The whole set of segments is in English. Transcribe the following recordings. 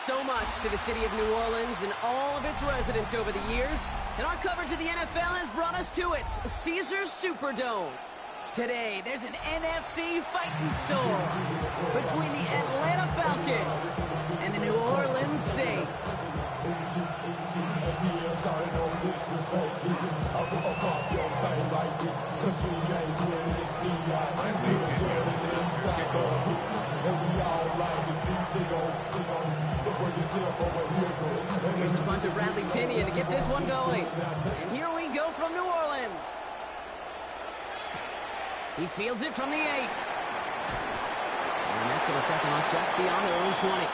so much to the city of New Orleans and all of its residents over the years, and our coverage of the NFL has brought us to it, Caesars Superdome. Today, there's an NFC fighting storm between the Atlanta Falcons and the New Orleans Saints. Here's the punter, Bradley Pinion, to get this one going. And here we go from New Orleans. He fields it from the 8. And that's going to set them up just beyond their own 20.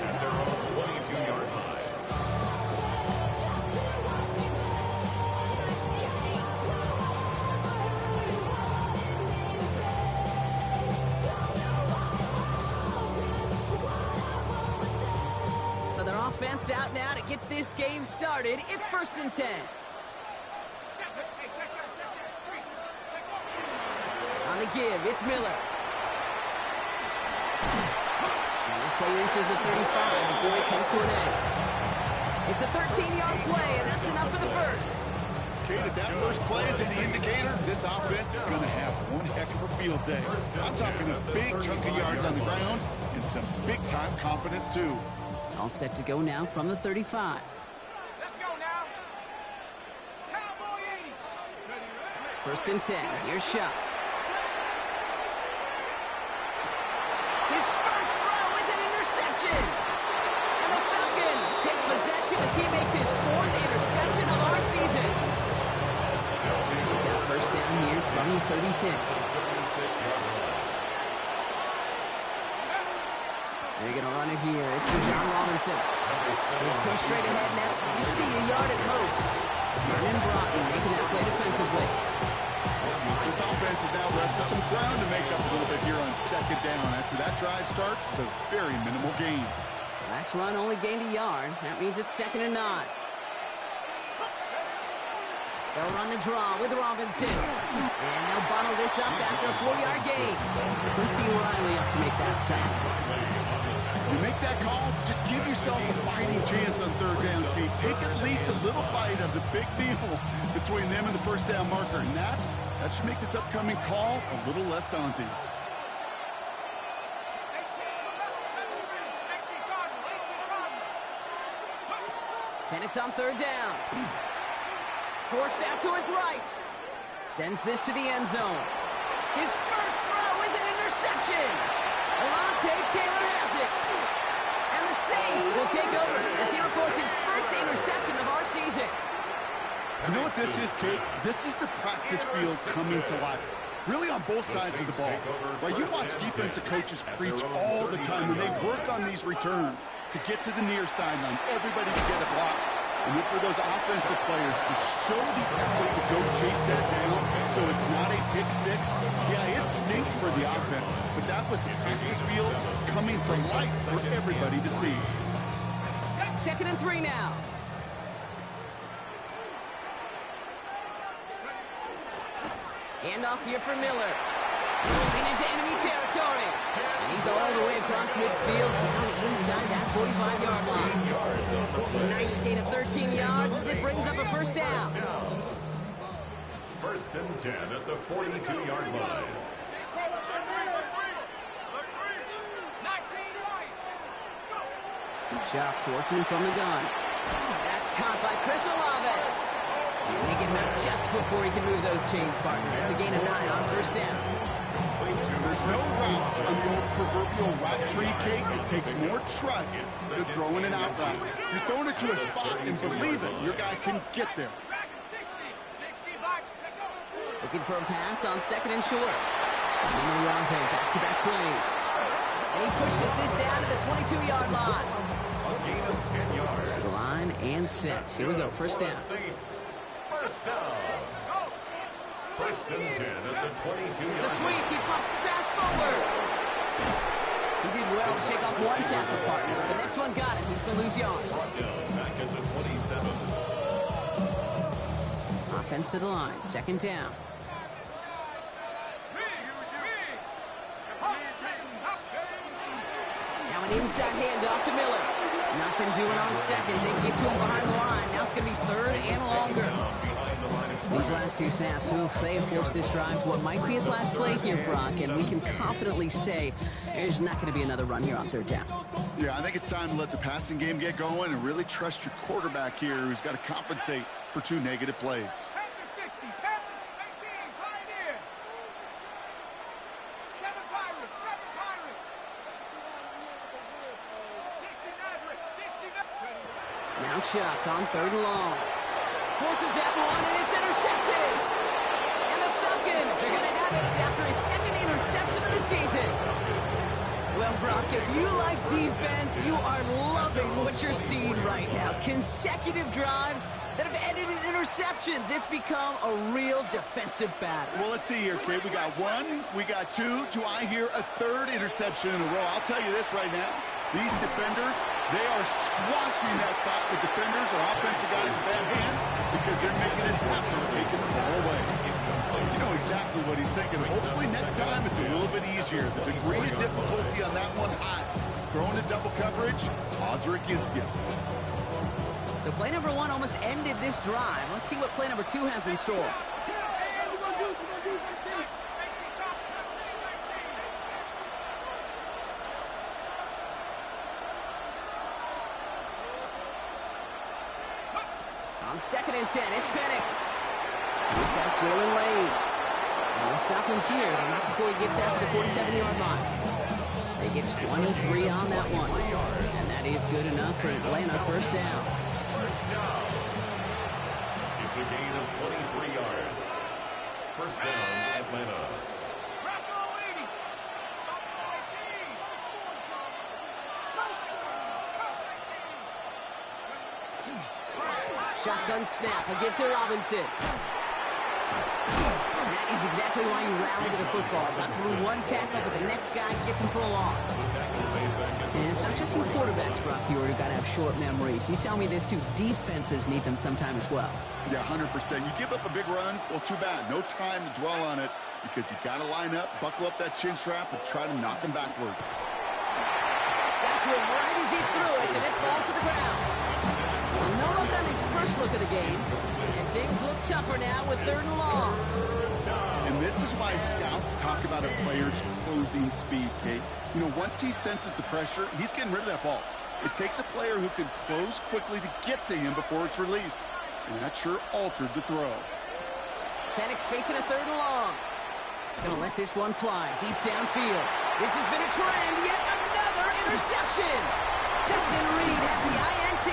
At their own 22-yard line. So their offense out now to get this game started. It's 1st and 10. On the give, it's Miller. And this play reaches the 35 before it comes to an end. It's a 13-yard play, and that's enough for the first. Kate, if that first play is any indicator, this offense is going to have one heck of a field day. I'm talking a big chunk of yards on the ground and some big-time confidence, too. All set to go now from the 35. Let's go now. Cowboy 80. 1st and 10. Here's Shuck. His first throw is an interception. And the Falcons take possession as he makes his 4th interception of our season. They've got 1st down here from the 36. They're going to run it here. It's for John Robinson. He's pushed straight ahead, and that's maybe a yard at most. Vernon Broughton making that play defensively. This offense is now left with some ground to make up a little bit here on 2nd down after that drive starts with a very minimal gain. Last run only gained a yard. That means it's 2nd and 9. They'll run the draw with Robinson. And they'll bottle this up after a 4-yard gain. Quincy Riley up to make that stop. You make that call to just give yourself a fighting chance on 3rd down, Kate. Take at least a little bite of the big deal between them and the 1st down marker. And that should make this upcoming call a little less daunting. Penix on 3rd down. Forced out to his right. Sends this to the end zone. His first throw is an interception. Alontae Taylor has it. And the Saints will take over as he records his first interception of our season. You know what this is, Kate? This is the practice field coming to life. Really on both sides of the ball. Right, you watch defensive coaches preach all the time when they work on these returns to get to the near sideline, everybody to get a block. And then for those offensive players to show the effort to go chase that down so it's not a pick 6, yeah, it stinks for the offense. But that was the practice field coming to life for everybody to see. 2nd and 3 now. Handoff here for Miller. Moving into enemy territory. And he's all the way across midfield down inside that 45-yard line. A nice gain of 13 yards as it brings up a 1st down. 1st and 10 at the 42-yard line. Shuck working from the gun. That's caught by Chris Olave. And they get him out just before he can move those chains, partner. It's a gain of 9 on 1st down. There's no routes on the old proverbial rat tree, Kate. It takes more trust than throwing an out route. You're throwing it to a spot and believe it, your guy can get there. Looking for a pass on 2nd and short. And Olave back-to-back plays. And he pushes this down to the 22-yard line. To the line and sets. Here we go, 1st down. 1st down. 1st and 10 at the 22. It's a sweep. He pops the pass forward. He did well to shake off one tackle partner. The next one got him. He's going to lose yards. Back at the 27. Offense to the line. 2nd down. An inside handoff to Miller. Nothing doing on second. They get to him behind the line. Now it's going to be third and longer. These last two snaps, they have forced this drive to what might be his last play here, Brock, and we can confidently say there's not going to be another run here on third down. Yeah, I think it's time to let the passing game get going and really trust your quarterback here, who's got to compensate for 2 negative plays. Panthers 60, Panthers 18, Pioneer. 7 Pirates, 7 Pirates. 60 Nazareth, 60 Nazareth. Now Chuck on third and long. Forces that one, and it's intercepted. And the Falcons are going to have it after his second interception of the season. Well, Brock, if you like defense, you are loving what you're seeing right now. Consecutive drives that have ended in interceptions. It's become a real defensive battle. Well, let's see here, kid. We got 1, we got 2. Do I hear a 3rd interception in a row? I'll tell you this right now. These defenders, they are squashing that thought the defenders or offensive guys in bad hands because they're making it happen, taking the ball away. You know exactly what he's thinking. Hopefully next time it's a little bit easier. The degree of difficulty on that one high. Throwing to double coverage, odds are against you. So play number 1 almost ended this drive. Let's see what play number 2 has in store. On 2nd and 10, it's Penix. He's got Jalen Lane. And they'll stop him here, but not before he gets out to the 47-yard line. They get 23 on that one. And that is good enough for Atlanta first down. First down. It's a gain of 23 yards. First down, Atlanta. Shotgun snap, a give to Robinson. That is exactly why you rally to the football. Got through one tackle, but the next guy gets him for a loss. And it's not just some quarterbacks, Brock Huard, who got to have short memories. You tell me this too, defenses need them sometime as well. Yeah, 100%. You give up a big run, well, too bad. No time to dwell on it because you got to line up, buckle up that chin strap, and try to knock him backwards. Got to him right as he threw it, and it falls to the ground. Well, no look on his first look of the game, and things look tougher now with 3rd and long. And this is why scouts talk about a player's closing speed, Kate. You know, once he senses the pressure, he's getting rid of that ball. It takes a player who can close quickly to get to him before it's released. And that sure altered the throw. Penix facing a 3rd and long. Gonna let this one fly deep downfield. This has been a trend, yet another interception. Justin Reed has the INT.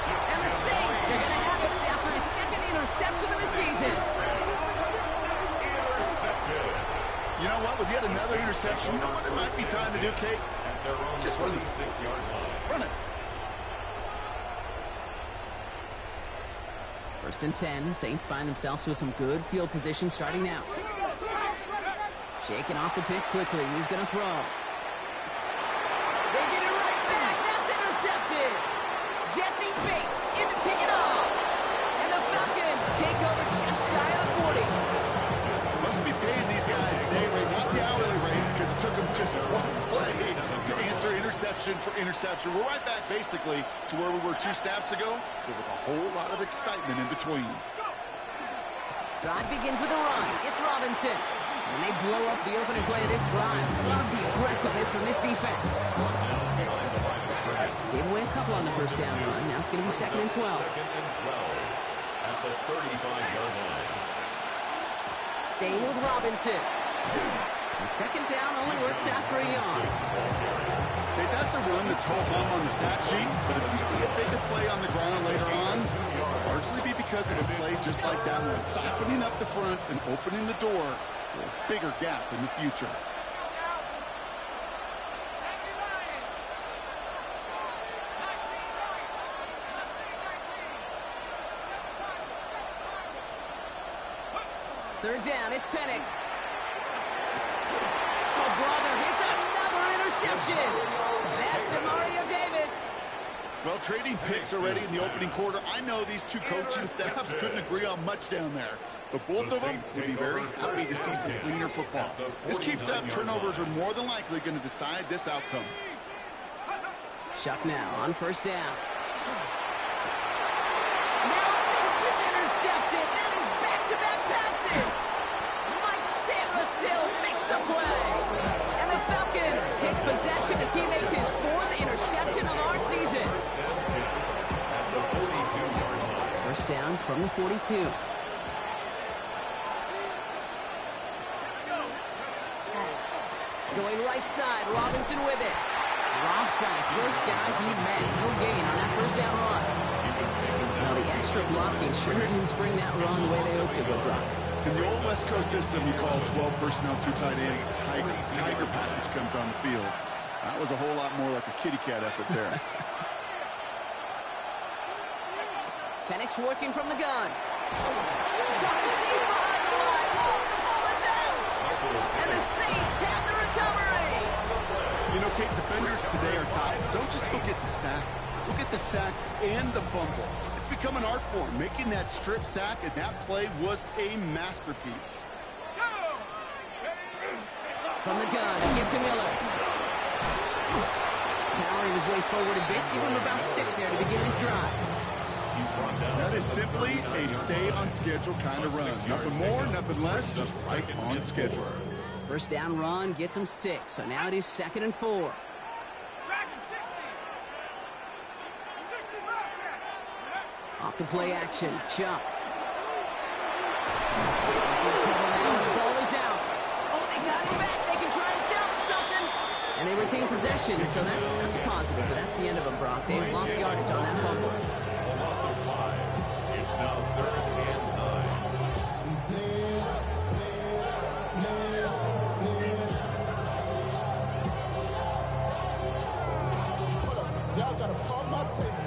And the Saints are gonna have it after his 2nd interception of the season. You know what? With yet another interception, you know what it might be time to do, Kate? Just run it. Run it. 1st and 10. Saints find themselves with some good field position starting out. Shaking off the pick quickly. He's going to throw. They get it right back. That's intercepted. Jesse Bates in to pick it off. And the Falcons take over just shy of the 40. Must be paying these guys a day rate, not the hourly rate, because it took them just one play to answer interception for interception. We're right back, basically, to where we were 2 snaps ago, but with a whole lot of excitement in between. Drive begins with a run. It's Robinson. And they blow up the opening play of this drive. Love the aggressiveness from this defense. Gave away a couple on the first down run. Now it's going to be 2nd and 12. 2nd and 12 at the 35-yard line. Staying with Robinson. And 2nd down only works out for a yard. Okay, that's a run that's ho-hum on the stat sheet, but if you see a bigger play on the ground later on, it'll largely be because of a play just like that one, siphoning up the front and opening the door for a bigger gap in the future. Third down, it's Penix. Oh, brother, it's another interception. That's DeMario Davis. Well, trading picks already in the opening quarter. I know these two coaching staffs couldn't agree on much down there, but both of them would be very happy to see some cleaner football. This keeps up. Turnovers are more than likely going to decide this outcome. Chuck now on first down. Now this is intercepted. That is back-to-back passes. Mike Samuel makes the play. And the Falcons take possession as he makes his 4th interception of our season. First down from the 42. Going right side, Robinson with it. Dropped by the first guy he met. No gain on that first down run. Now the extra blocking sure didn't spring that run the way they hoped it would, Brock. In the old West Coast system, you call 12 personnel, 2 tight ends. Tiger package comes on the field. That was a whole lot more like a kitty cat effort there. Penix working from the gun. Coming deep behind the line. Oh, the ball is out. And the Saints have the recovery. You know, Kate, defenders today are top. Don't just go get the sack. Go get the sack and the fumble. It's become an art form. Making that strip sack and that play was a masterpiece. From the gun, give to Miller. Powering his way forward a bit. Give him about 6 there to begin this drive. That is simply a stay-on-schedule kind of run. Nothing more, nothing less, just right on schedule. First down run gets him 6, so now it is 2nd and 4. Off to play action, Chuck. In trouble now, the ball is out. Oh, they got him back. They can try and salvage something. And they retain possession, so that's a positive, but that's the end of them, Brock. They've lost yardage on that fumble. Loss of 5. It's now 3rd and 9. Y'all gotta pump my taste.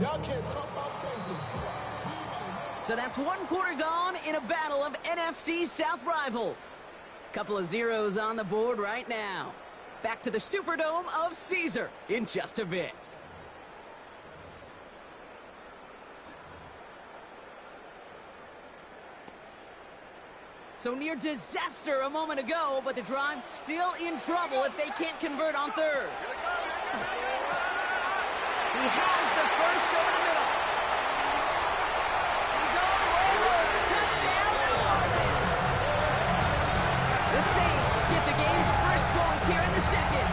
Y'all can't talk about basic. So that's 1 quarter gone in a battle of NFC South rivals. Couple of zeros on the board right now. Back to the Superdome of Caesar in just a bit. So near disaster a moment ago, but the drive's still in trouble if they can't convert on 3rd. He has the first over the middle. He's all over. Touchdown, New Orleans. The Saints get the game's first points here in the 2nd.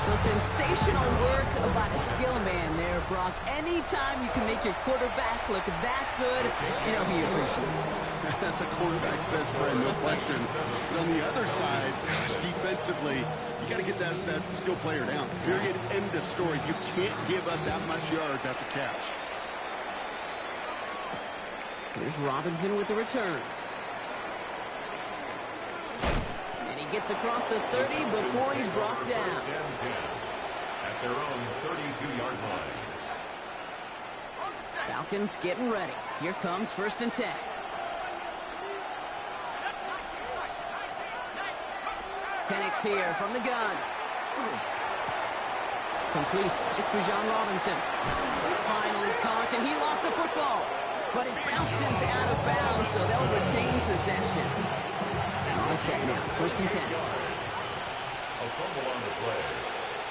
So sensational work by the skill man there, Brock. Anytime you can make your quarterback look that good, you know he appreciates it. That's a quarterback's best friend, no question. But on the other side, gosh, defensively, you got to get that skill player down. Period. End of story. You can't give up that much yards after catch. Here's Robinson with the return. And he gets across the 30 before he's brought down. First and 10 at their own 32-yard line. Falcons getting ready. Here comes 1st and 10. Penix here from the gun. Complete. It's Bijan Robinson. Finally caught, and he lost the football. But it bounces out of bounds, so they'll retain possession. All set now. 1st and 10. A fumble on the play.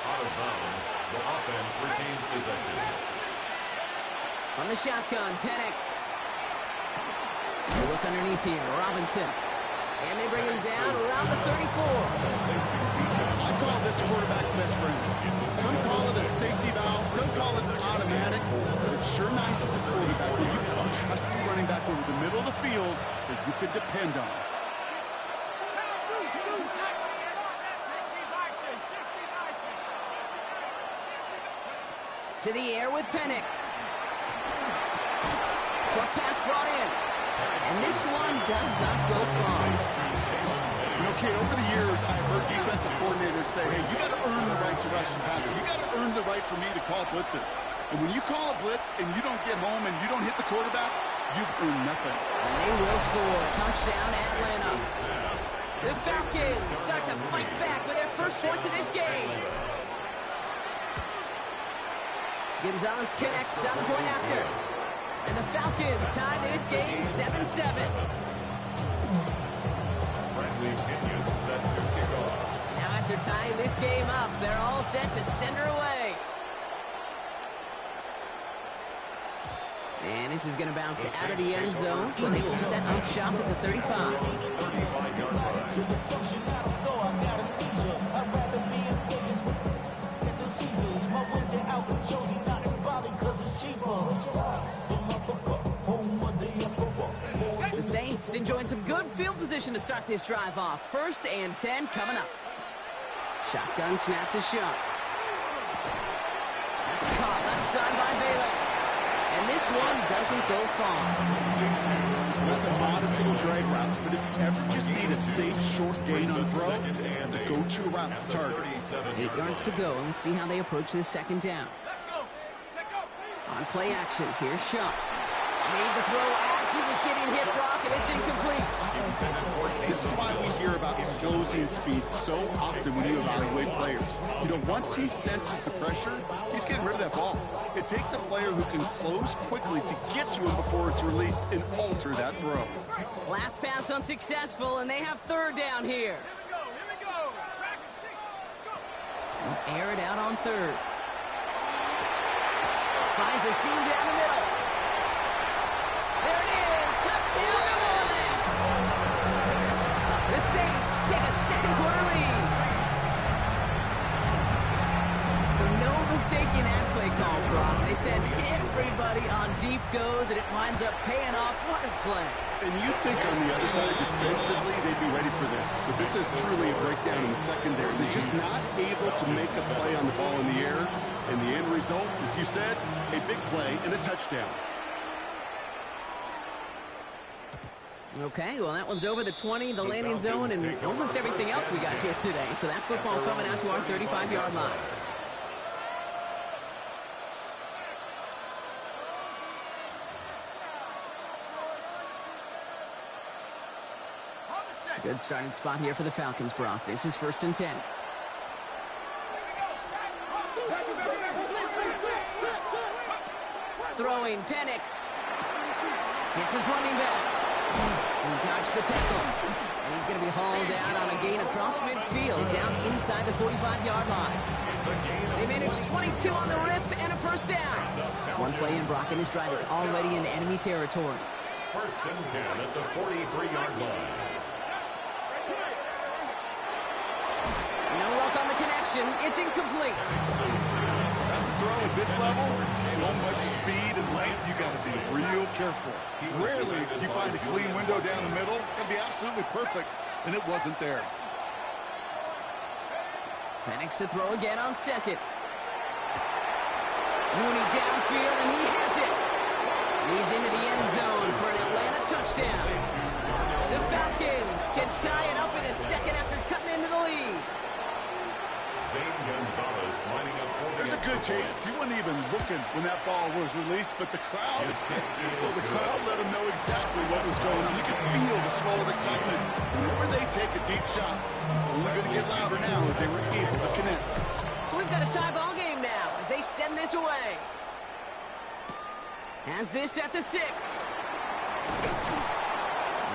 Out of bounds. The offense retains possession. On the shotgun, Penix. They look underneath here. Robinson. And they bring him down around the 34. I call this quarterback's best friend. Some call it a safety valve, some call it automatic. But it's sure nice as a quarterback when you got a trusty running back over the middle of the field that you could depend on. To the air with Penix. Short pass brought in. And this one does not go far. You know, Kate, over the years, I've heard defensive coordinators say, hey, you got to earn the right to rush the passer. You got to earn the right for me to call blitzes. And when you call a blitz and you don't get home and you don't hit the quarterback, you've earned nothing. And they will score. Touchdown, Atlanta. The Falcons start to fight back with their first points of this game. Gonzalez connects on the point after. And the Falcons tie this game 7-7. Bradley Pinion set to kick off. Now after are tying this game up. They're all set to send her away. And this is going to bounce out of the end zone, so they will set up shop at the 35. 35-yard line. The Saints enjoying some good field position to start this drive off. 1st and 10 coming up. Shotgun snap to Shough. That's caught left side by Bailey. And this one doesn't go far. That's a modest little drag route, but if you ever just need a safe, short gain on the throw, it's a go-to route to target. 8 yards to go. Let's see how they approach this 2nd down. On play action, here's Shough. Made the throw as he was getting hit, Brock, and it's incomplete. This is why we hear about closing speed so often when you evaluate players. You know, once he senses the pressure, he's getting rid of that ball. It takes a player who can close quickly to get to him before it's released and alter that throw. Last pass unsuccessful, and they have 3rd down here. Here we go. Track and 6. Go. They'll air it out on 3rd. Finds a seam down the middle. There it is. Touchdown, New Orleans. The Saints take a 2nd-quarter lead. So no mistaking that play call, Brock. They send everybody on deep goes, and it winds up paying off. What a play. And you'd think on the other side, defensively, they'd be ready for this. But this is truly a breakdown in the secondary. They're just not able to make a play on the ball in the air. And the end result, as you said, a big play and a touchdown. Okay, well, that one's over the 20, the landing zone, and almost everything else we got here today. So that football coming out to our 35-yard line. Good starting spot here for the Falcons, Brock. This is 1st and 10. Throwing, Penix. Gets his running back. He dodged the tackle. And he's going to be hauled out on a gain across midfield, down inside the 45-yard line. They managed 22 on the rip and a 1st down. One play in, Brock, and his drive is already in enemy territory. 1st and 10 at the 43-yard line. No luck on the connection. It's incomplete. That's a throw at this level. So much speed and length, you got to be real careful. Rarely do you find a clean window down the middle. It'd be absolutely perfect, and it wasn't there. Penix to throw again on 2nd. Mooney downfield, and he has it. He's into the end zone for an Atlanta touchdown. The Falcons can tie it up in a 2nd after cutting into the lead. Zane Gonzalez lining up for There's a good chance. He wasn't even looking when that ball was released, but the crowd, the crowd let him know exactly what was going on. You could feel the swell of excitement. Whenever they take a deep shot, it's only going to get louder now as they were able to connect. So we've got a tie ball game now as they send this away. Has this at the 6.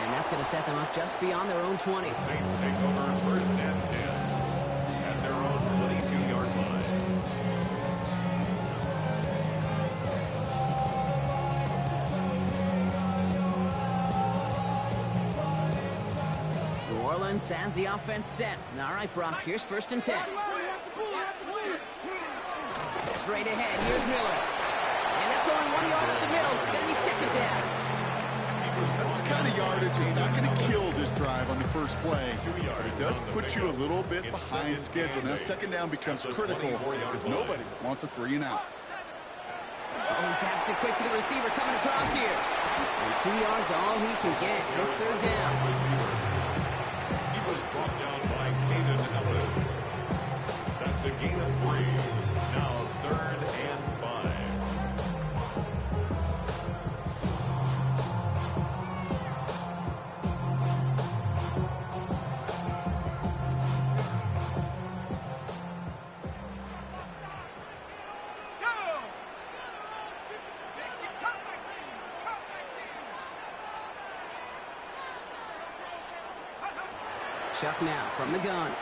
And that's going to set them up just beyond their own 20. the Saints take over 1st and 10 at their own 22-yard line. New Orleans has the offense set. All right, Brock, here's 1st and 10. Straight ahead, here's Miller. And that's only 1 yard up the middle. Gonna be 2nd down. That's the kind of yardage that's not going to kill this drive on the first play. But it does put you a little bit behind schedule. Now 2nd down becomes critical because nobody wants a 3 and out. Oh, he taps it quick to the receiver coming across here. And 2 yards all he can get. It's 3rd down. He was brought down by Kaden Ellis. That's a gain of 3. Now 3rd and 5. Shough now from the gun.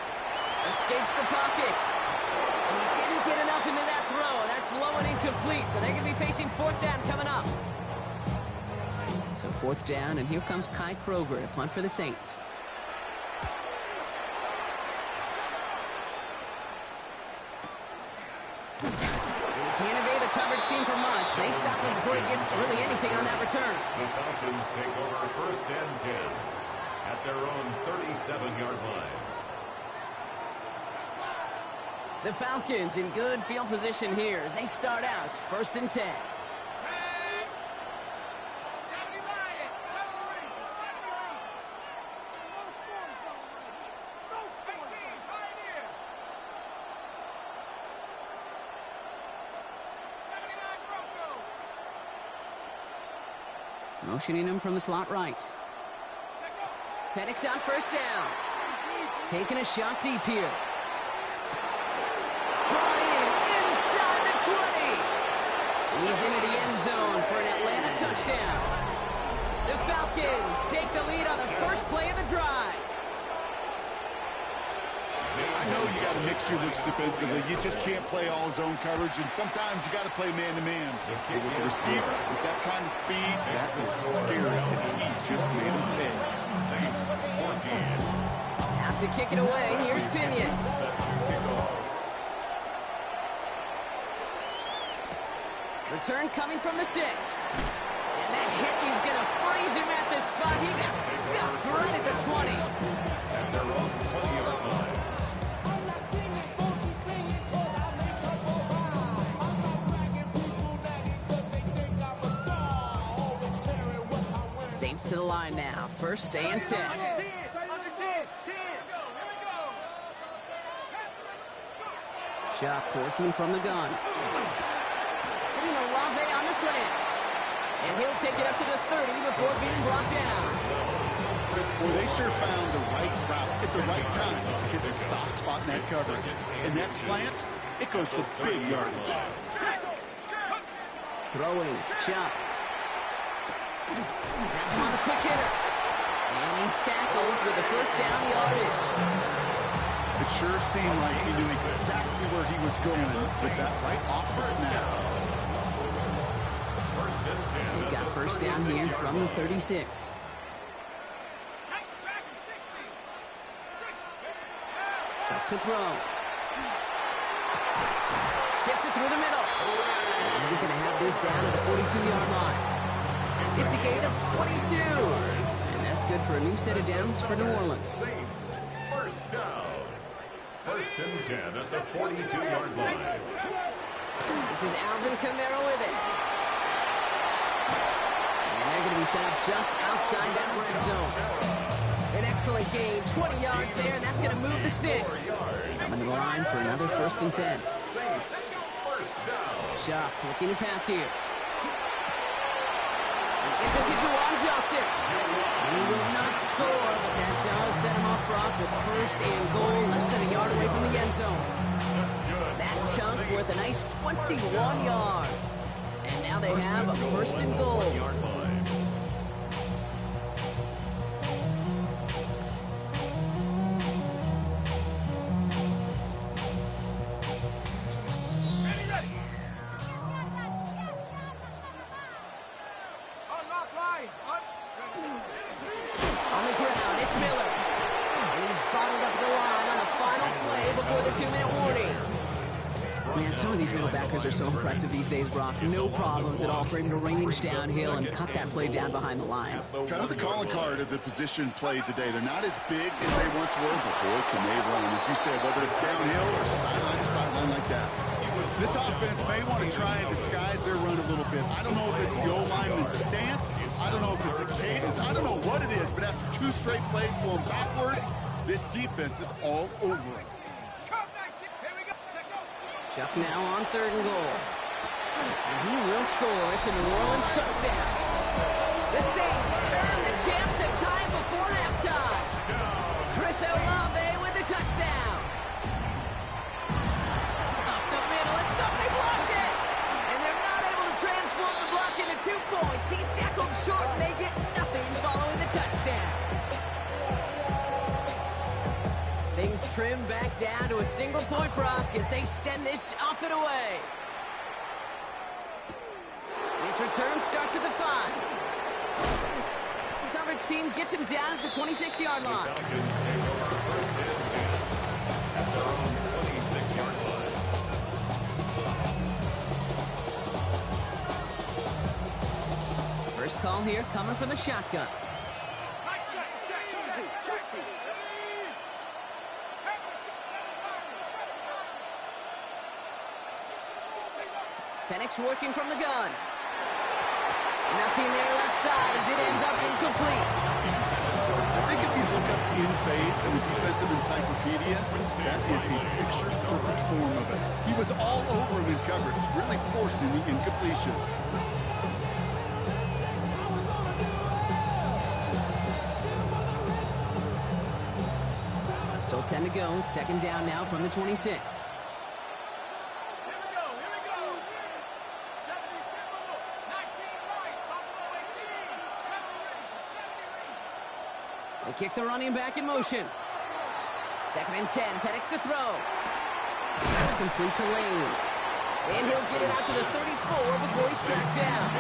Escapes the pocket. And he didn't get enough into that throw. That's low and incomplete, so they're going to be facing fourth down coming up. So fourth down, and here comes Kai Kroger to punt for the Saints. And he can't evade the coverage team for much. They stop him before he gets really anything on that return. The Falcons take over first and 10 at their own 37-yard line. The Falcons in good field position here as they start out first and 10. Motioning him from the slot right. Penix on first down. Taking a shot deep here. Brought in inside the 20. He's into the end zone for an Atlanta touchdown. The Falcons take the lead on the first play of the drive. I know you got to mix your looks defensively. You just can't play all zone coverage, and sometimes you got to play man-to-man. But with the receiver, with that kind of speed, that is scary, and he just made him pay. Saints 14. Out to kick it away, here's Pinion. Set to kick off. Return coming from the 6. And that hit is going to freeze him at the spot. He got stuck right at the 20. At their own 20-yard line. Saints to the line now. First and 10. Shot working from the gun. Putting Olave on the slant. And he'll take it up to the 30 before being brought down. Well, they sure found the right route at the right time to hit the soft spot in that coverage. And that slant, it goes for big yardage. Throwing. Shot. That's him on the quick hitter. And he's tackled with the first down yardage. It sure seemed like he knew exactly where he was going with that right off the snap. First and 10. They've got first down here from the 36. Up to throw. Gets it through the middle. And he's going to have this down at the 42-yard line. It's a gain of 22. And that's good for a new set of downs for New Orleans. Saints first down. First and 10 at the 42-yard line. This is Alvin Kamara with it. And they're going to be set up just outside that red zone. An excellent gain, 20 yards there, and that's going to move the sticks. Coming to the line for another first and 10. Saints first down. Shock looking to pass here. Gets it to Juwan Johnson. And he will not score, but that does set him off Brock with first and goal, less than a yard away from the end zone. That's good. That chunk worth a nice 21 yards. And now they have a first and goal. Yard line. On the ground, it's Miller. And he's bottled up the line on the final play before the 2-minute warning. Man, some of these middle backers are so impressive these days, Brock. No problems at all for him to range downhill and cut that play down behind the line. Kind of the calling card of the position played today. They're not as big as they once were, but boy, can they run. As you said, whether it's downhill or sideline to sideline like that. This offense may want to try and disguise their run a little bit. I don't know if it's the O-lineman's stance. I don't know if it's a cadence. I don't know what it is, but after 2 straight plays going backwards, this defense is all over it. Chuck now on 3rd and goal. And he will score. It's a New Orleans touchdown. The Saints earn the chance to tie before halftime. Chris Olave with the touchdown. Up the middle, and somebody blocked it. And they're not able to transform the block into 2 points. He's tackled short, and they get nothing following the touchdown. Things trimmed back down to a single point, Brock, as they send this off and away. His return starts at the 5. The coverage team gets him down at the 26-yard line. The Falcons take over first and 10 at their own 26-yard line. First call here coming from the shotgun. Penix working from the gun. Nothing there left side as it ends up incomplete. I think if you look up in phase in the defensive encyclopedia, that is a picture-perfect form of it. He was all over him in coverage, really forcing the incompletion. Still 10 to go. Second down now from the 26. They kick the running back in motion. Second and 10. Penix to throw. That's complete to Lane. And he'll get it out to the 34 before he's tracked down.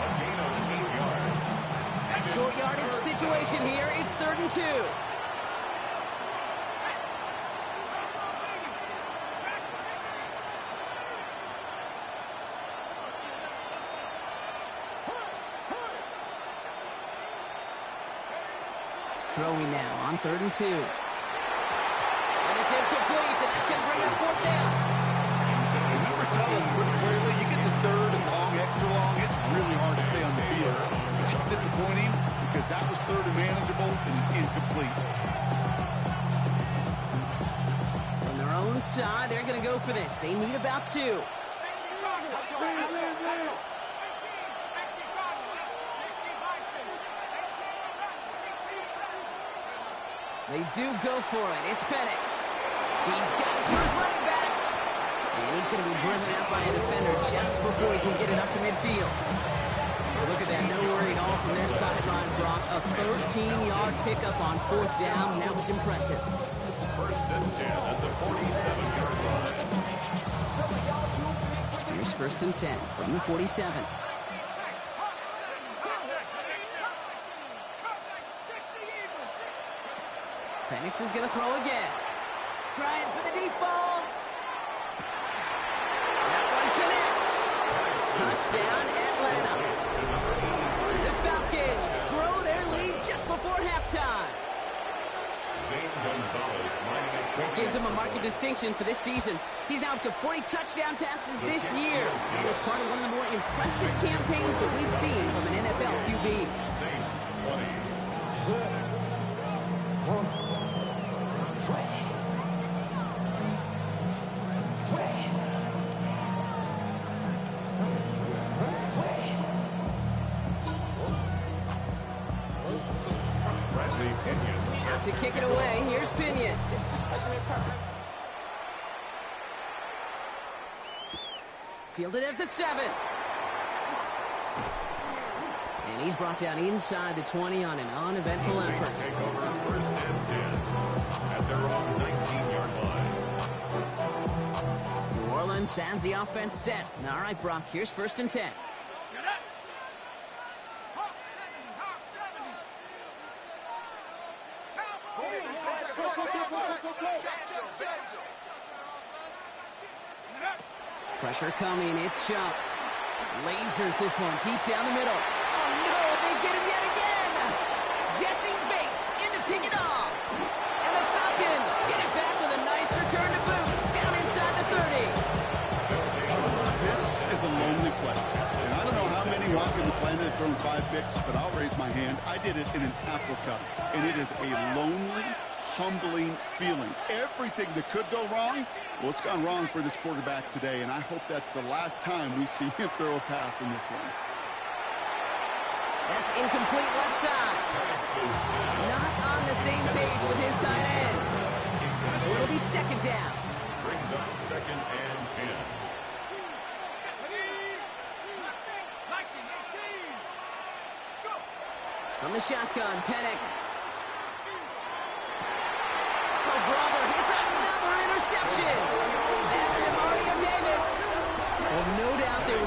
A gain of 8 yards. Short yardage situation here. It's 3rd and 2. Throwing now on 3rd and 2. And it's incomplete, and that's going to bring up 4th down. The numbers tell us pretty clearly, you get to 3rd and long, extra long, it's really hard to stay on the field. That's disappointing because that was 3rd and manageable and incomplete. On their own side, they're going to go for this. They need about 2. They do go for it. It's Penix. He's got it to his running back. And he's going to be driven out by a defender just before he can get it up to midfield. Look at that. No worry at all from their sideline, Brock. A 13-yard pickup on 4th down. That was impressive. First and 10 at the 47-yard line. Here's 1st and 10 from the 47. Penix is going to throw again. Trying for the deep ball. That one connects. Touchdown, Atlanta. The Falcons grow their lead just before halftime. Zane Gonzalez lining up. That gives him a marked distinction for this season. He's now up to 40 touchdown passes this year. And it's part of one of the more impressive campaigns that we've seen from an NFL QB. Saints 20. Bradley Pinion Out to kick it away. Here's Pinion. Fielded at the 7. And he's brought down inside the 20 on an uneventful effort. take over first and 10 at their own 19-yard line. New Orleans has the offense set. All right, Brock, here's 1st and 10. Pressure coming, it's Chuck. Lasers this one deep down the middle. Oh no, they get him yet again! Jesse Bates in to pick it off. And the Falcons get it back with a nice return to boot. Down inside the 30. This is a lonely place. And I don't know how many walk on the planet have thrown 5 picks, but I'll raise my hand. I did it in an Apple Cup. And it is a lonely, humbling feeling. Everything that could go wrong, well, it's gone wrong for this quarterback today, and I hope that's the last time we see him throw a pass in this one. That's incomplete left side. Not on the same page with his tight end. So it'll be 2nd down. Brings up 2nd and 10. From the shotgun, Penix.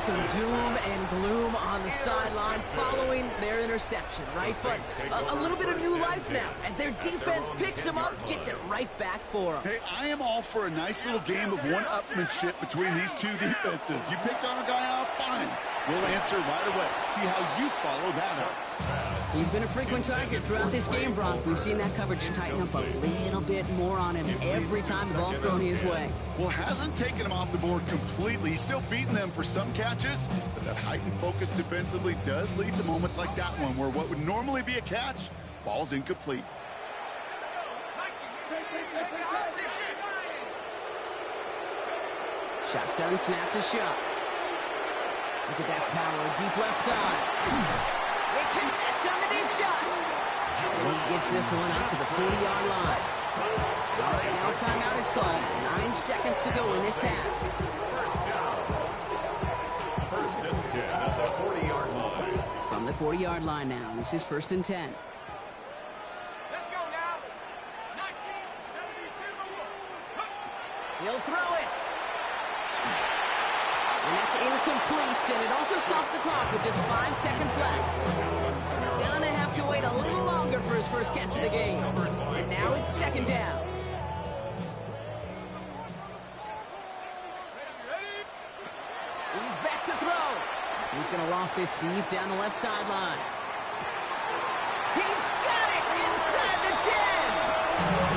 some doom and gloom on the sideline following their interception, right? But a little bit of new life now as their defense picks them up, gets it right back for them. Hey, I am all for a nice little game of one-upmanship between these two defenses. You picked on a guy out, fine. We'll answer right away. See how you follow that up. He's been a frequent target throughout this game, Brock. We've seen that coverage tighten up a little bit more on him every time the ball's thrown his way. Well, hasn't taken him off the board completely. He's still beating them for some catches, but that heightened focus defensively does lead to moments like that one where what would normally be a catch falls incomplete. Shotgun snap to Shough. Look at that power, deep left side. They connect on the deep shot. And he gets this one out to the 40-yard line. All right, now timeout is called. 9 seconds to go in this half. First down. First and 10 at the 40-yard line. From the 40-yard line now. This is 1st and 10. Let's go now. 1972. He'll throw it. And that's incomplete, and it also stops the clock with just 5 seconds left. Gonna have to wait a little longer for his first catch of the game. And now it's 2nd down. He's back to throw. He's gonna loft this deep down the left sideline. He's got it inside the 10.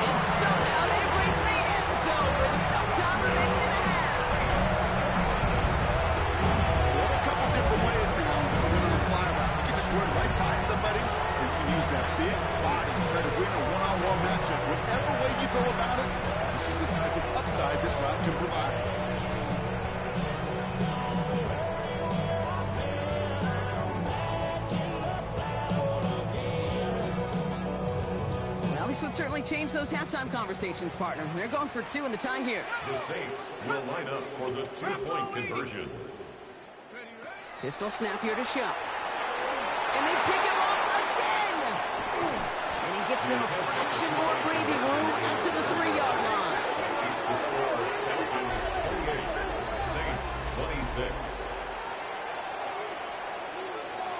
And somehow they reach the end zone with no time remaining in the half. Different ways now to win on the fly route. You can just run right by somebody, or you can use that big body to try to win a one-on-one matchup. Whatever way you go about it, this is the type of upside this route can provide. Well, this would certainly change those halftime conversations, partner. They're going for 2 in the tie here. The Saints will line up for the 2-point conversion. Pistol snap here to Shough. And they pick him up again! And he gets them a fraction more breathing room out to the 3-yard line. The score, Falcons 28, Saints 26.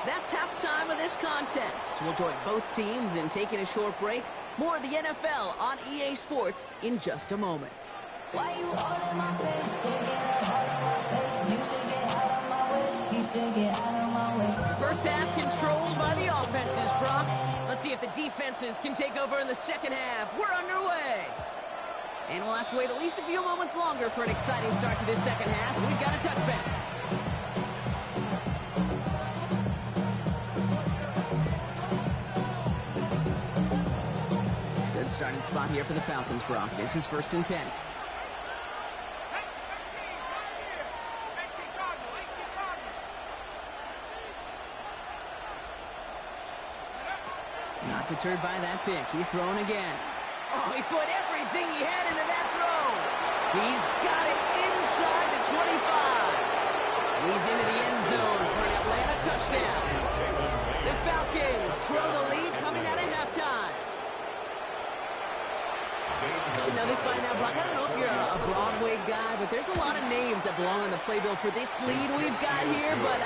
That's halftime of this contest. We'll join both teams in taking a short break. More of the NFL on EA Sports in just a moment. Why you all in my face? Take it all in my face. You should get out of my way. You should get out of my way. First half controlled by the offenses, Brock. Let's see if the defenses can take over in the second half. We're underway. And we'll have to wait at least a few moments longer for an exciting start to this second half. We've got a touchback. Good starting spot here for the Falcons, Brock. This is 1st and 10. 18 Cardinal. Not deterred by that pick. He's throwing again. Oh, he put everything he had into that throw. He's got it inside the 25. He's into the end zone for an Atlanta touchdown. The Falcons grow the lead coming out of halftime. I should know this by now, Brock. I don't know if you're a Broadway guy, but there's a lot of names that belong on the playbill for this lead we've got here, but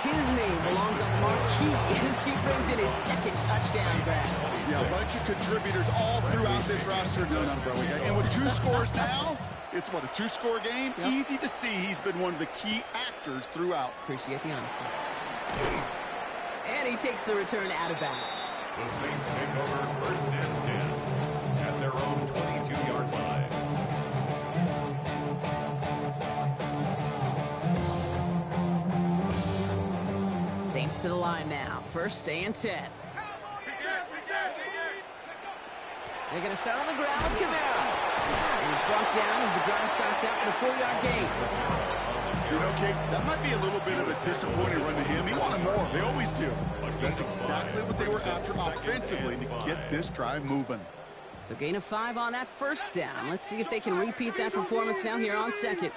his name belongs on the marquee as he brings in his second touchdown grab. Yeah, a bunch of contributors all throughout this roster. No, not a Broadway guy. And with 2 scores now, it's what, a 2-score game? Yep. Easy to see he's been one of the key actors throughout. Appreciate the honesty. And he takes the return out of bounds. The Saints take over 1st and 10 at their own 22-yard line. Saints to the line now. 1st and 10. They're going to start on the ground with Kamara. And he's brought down as the drive starts out for the 4-yard gain. You know, Kate, that might be a little bit of a disappointing run to him. He wanted more. They always do. That's exactly what they were after offensively to get this drive moving. So gain of 5 on that 1st down. Let's see if they can repeat that performance now here on 2nd.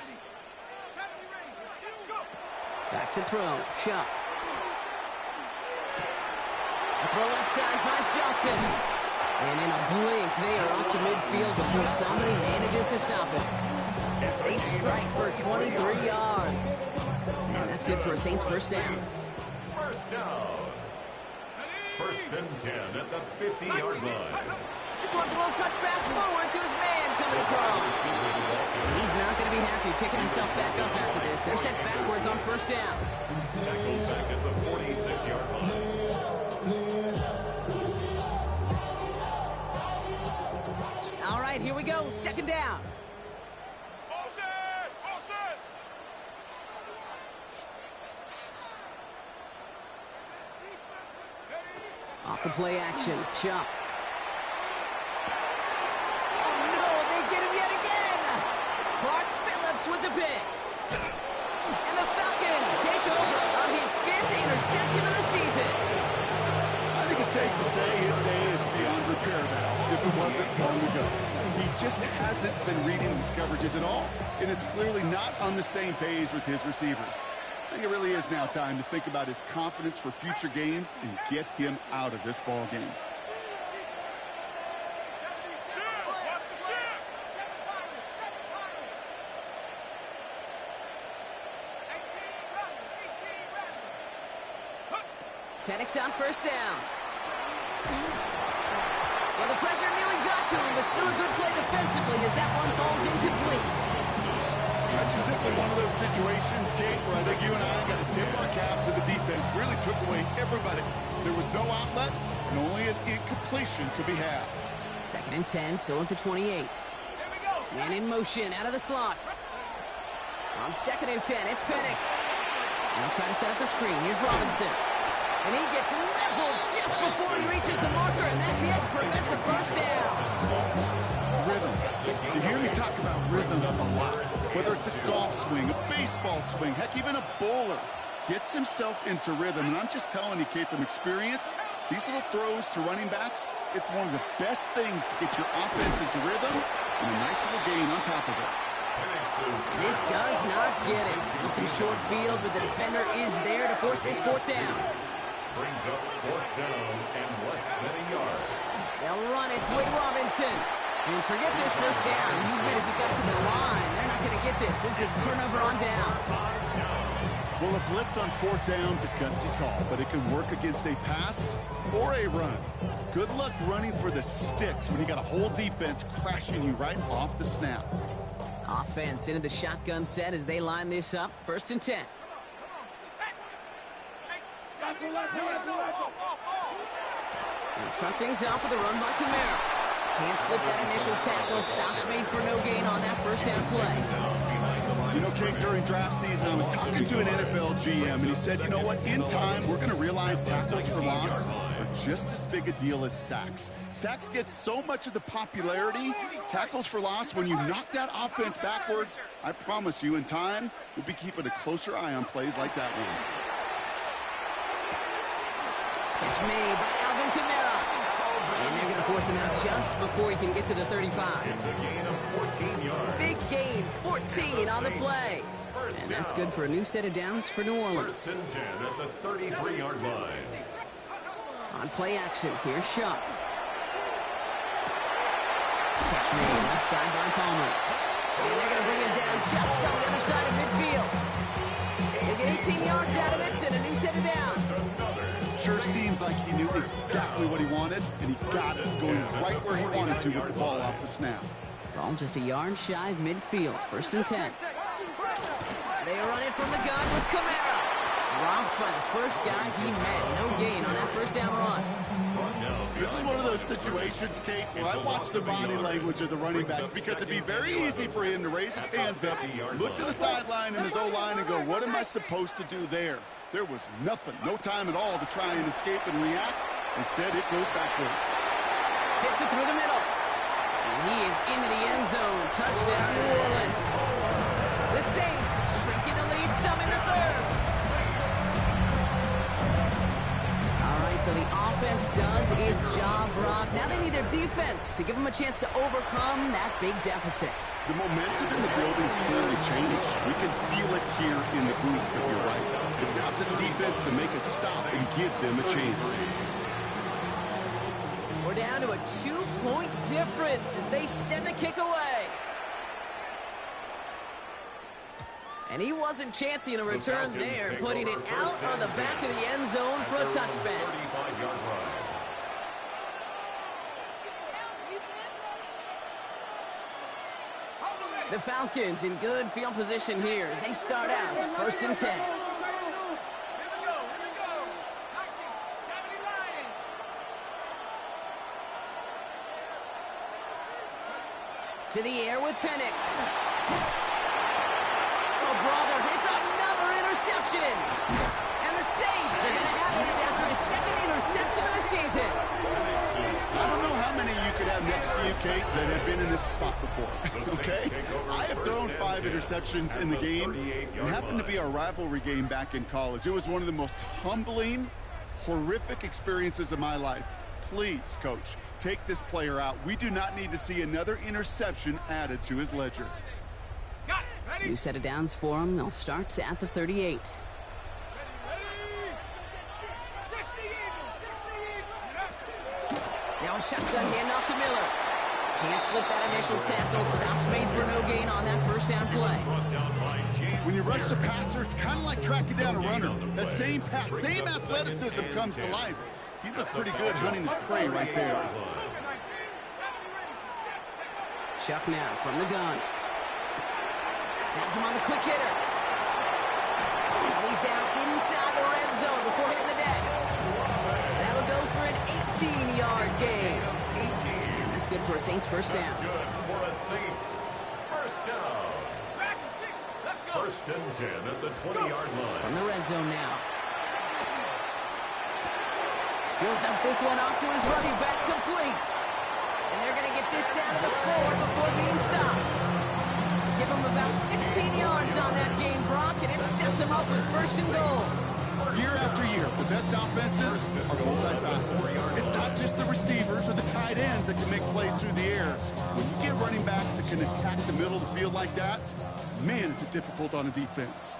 Back to throw. Shough. A throw left side finds Johnson. And in a blink, they are off to midfield before somebody manages to stop it. They strike for 23 yards. And that's good for a Saints first down. First down. First and 10 at the 50-yard line. This one's a little touch pass forward to his man coming across. He's not going to be happy picking himself back up after this. They're sent backwards on first down. Tackled back at the 46-yard line. All right, here we go. Second down. Off the play action. Chuck. Oh, no, they get him yet again. Clark Phillips with the pick. And the Falcons take over on his 5th interception of the season. I think it's safe to say his day is beyond repair now, if it wasn't long ago. He just hasn't been reading these coverages at all, and it's clearly not on the same page with his receivers. I think it really is now time to think about his confidence for future games and get him out of this ball game. Penix on first down. Well, the pressure nearly got to him, but still a good play defensively as that one falls incomplete. That's just simply one of those situations, Kate, where I think you and I got to tip our cap to the defense. Really took away everybody. There was no outlet, and only an incompletion could be had. Second and 10, still at the 28. Man in motion, out of the slot. On second and 10, it's Penix. Now trying to set up the screen. Here's Robinson. And he gets leveled just before he reaches the marker, and that hit prevents a first down. Rhythm. You hear me talk about rhythm a lot. Whether it's a golf swing, a baseball swing, heck, even a bowler gets himself into rhythm. And I'm just telling you, Kate, from experience, these little throws to running backs, it's one of the best things to get your offense into rhythm and a nice little gain on top of it. This does not get it. Looking short field, but the defender is there to force this fourth down. Brings up fourth down and less than a yard. They'll run it. Wade Robinson. And forget this first down. He's made as he got to the line. They're not going to get this. This is a turnover on downs. Well, a blitz on fourth down's a gutsy call, but it can work against a pass or a run. Good luck running for the sticks when you got a whole defense crashing you right off the snap. Offense into the shotgun set as they line this up. First and 10. They'll start things off with a run by Kamara. Can't slip that initial tackle. Stops made for no gain on that first down play. You know, Kate, during draft season, I was talking to an NFL GM, and he said, you know what, in time, we're going to realize tackles for loss are just as big a deal as sacks. Sacks get so much of the popularity. Tackles for loss, when you knock that offense backwards, I promise you, in time, we'll be keeping a closer eye on plays like that one. Catch made by Alvin Kamara. And they're going to force him out just before he can get to the 35. It's a gain of 14 yards. Big gain, 14 on the play. And that's good for a new set of downs for New Orleans. First and 10 at the 33-yard line. On play action, here's Shuck. Catch made left side by Palmer. And they're going to bring him down just on the other side of midfield. They get 18 yards out of it and a new set of downs. Sure seems like he knew exactly what he wanted, and he got it, going right where he wanted to with the ball off the snap. Ball just a yard shy of midfield. First and 10. They run it from the gun with Kamara. Dropped by the first guy he met. No gain on that first down run. This is one of those situations, Kate, where I watch the body language of the running back because it'd be very easy for him to raise his hands up, look to the sideline in his O-line and go, what am I supposed to do there? There was nothing, no time at all to try and escape and react. Instead, it goes backwards. Fits it through the middle. And he is into the end zone. Touchdown, New Orleans. The Saints shrinking the lead some in the third. All right, so the offense does its job, Brock. Now they need their defense to give them a chance to overcome that big deficit. The momentum in the building's clearly changed. We can feel it here in the booth, but you're right. It's now to the defense to make a stop and give them a chance. We're down to a 2-point difference as they send the kick away. And he wasn't chancing a return there, putting it out on the back of the end zone for a touchback. 35-yard run. The Falcons in good field position here as they start out 1st and 10. To the air with Penix. Oh, brother, it's another interception. And the Saints are going to have it after his 2nd interception of the season. I don't know how many you could have next to you, Kate, that have been in this spot before, okay? I have thrown 5 interceptions in the game. It happened to be our rivalry game back in college. It was one of the most humbling, horrific experiences of my life. Please, Coach, take this player out. We do not need to see another interception added to his ledger. New set of downs for him. They'll start at the 38. Now a shotgun handoff to Miller. Can't slip that initial tackle. Stops made for no gain on that 1st down play. When you rush the passer, it's kind of like tracking down a runner. That same pass, same athleticism comes to life. He looked pretty good hunting his prey right there. Chuck now from the gun. Has him on the quick hitter. And he's down inside the red zone before hitting the deck. That'll go for an 18-yard gain. And that's good for a Saints 1st down. Good for a Saints 1st down. 1st and 10 at the 20-yard line. From the red zone now. He'll dump this one off to his running back, complete. And they're going to get this down to the 4 before being stopped. Give him about 16 yards on that game, Brock, and it sets him up with 1st and goal. Year after year, the best offenses are multifaceted. It's not just the receivers or the tight ends that can make plays through the air. When you get running backs that can attack the middle of the field like that, man, is it difficult on a defense.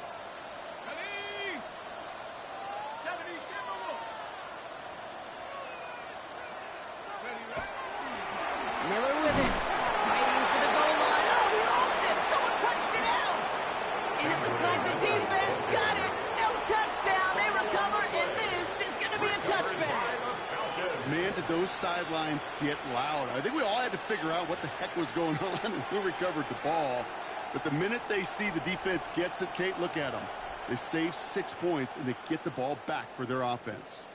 Miller with it. Fighting for the goal line. Oh, he lost it. Someone punched it out. And it looks like the defense got it. No touchdown. They recover, and this is going to be a touchback. Man, did those sidelines get loud. I think we all had to figure out what the heck was going on and who recovered the ball. But the minute they see the defense gets it, Kate, look at them. They save 6 points, and they get the ball back for their offense.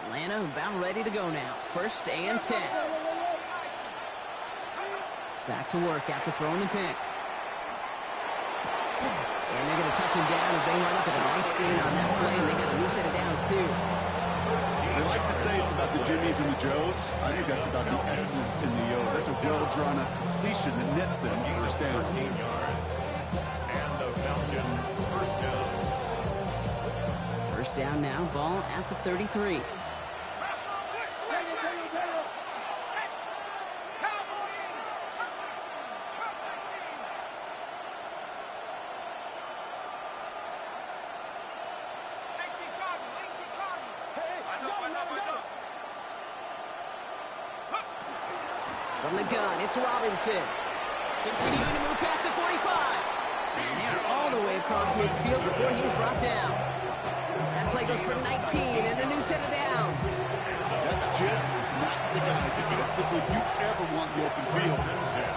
Atlanta about ready to go now. 1st and 10. Back to work after throwing the pick. And they're going to touch him down as they run up with a nice gain on that play, and they got a new set of downs, too. They like to say it's about the Jimmies and the Joes. I think that's about the X's and the O's. That's a well-drawn-up completion that nets them 1st down. 13 yards. And the Falcon 1st down. 1st down now, ball at the 33. From the gun, it's Robinson. Continuing to move past the 45. And they're all the way across midfield before he's brought down. That play goes for 19 and a new set of downs. That's just not the guy defensively you ever want in the open field.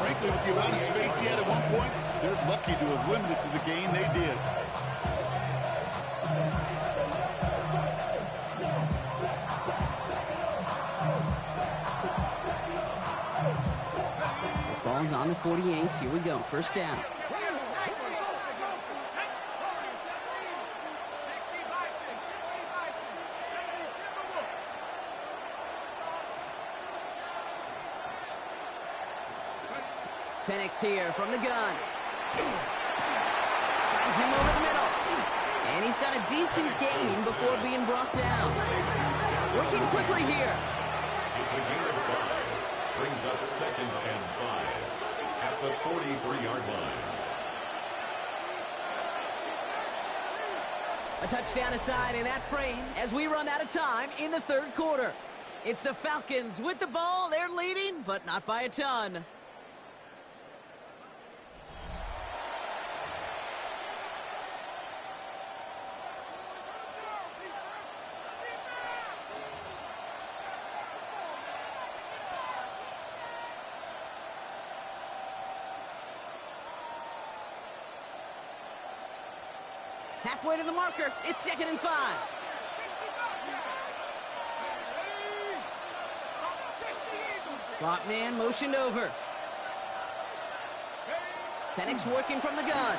Frankly, with the amount of space he had at one point, they're lucky to have limited to the game they did. Ball's on the 48. Here we go. 1st down. Penix here from the gun. Finds him over the middle. And he's got a decent gain before being brought down. Working quickly here. It's a gain of 5. Brings up 2nd and 5 at the 43-yard line. A touchdown aside in that frame as we run out of time in the 3rd quarter. It's the Falcons with the ball. They're leading, but not by a ton. Halfway to the marker. It's 2nd and 5. Slot man motioned over. Penix working from the gun.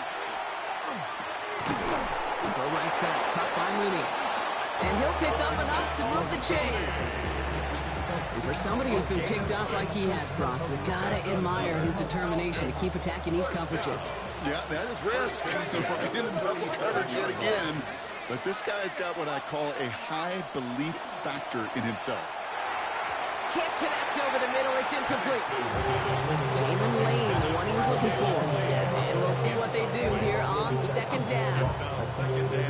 Go right side. Caught by Mooney. And he'll pick up enough to move the chains. And for somebody who's been picked off like he has, Brock, you gotta admire his determination to keep attacking these coverages. Yeah, that is risk. Right in the double coverage yet again. But this guy's got what I call a high belief factor in himself. Can't connect over the middle. It's incomplete. Jalen Lane, the one he was looking for. And we'll see what they do here on 2nd down.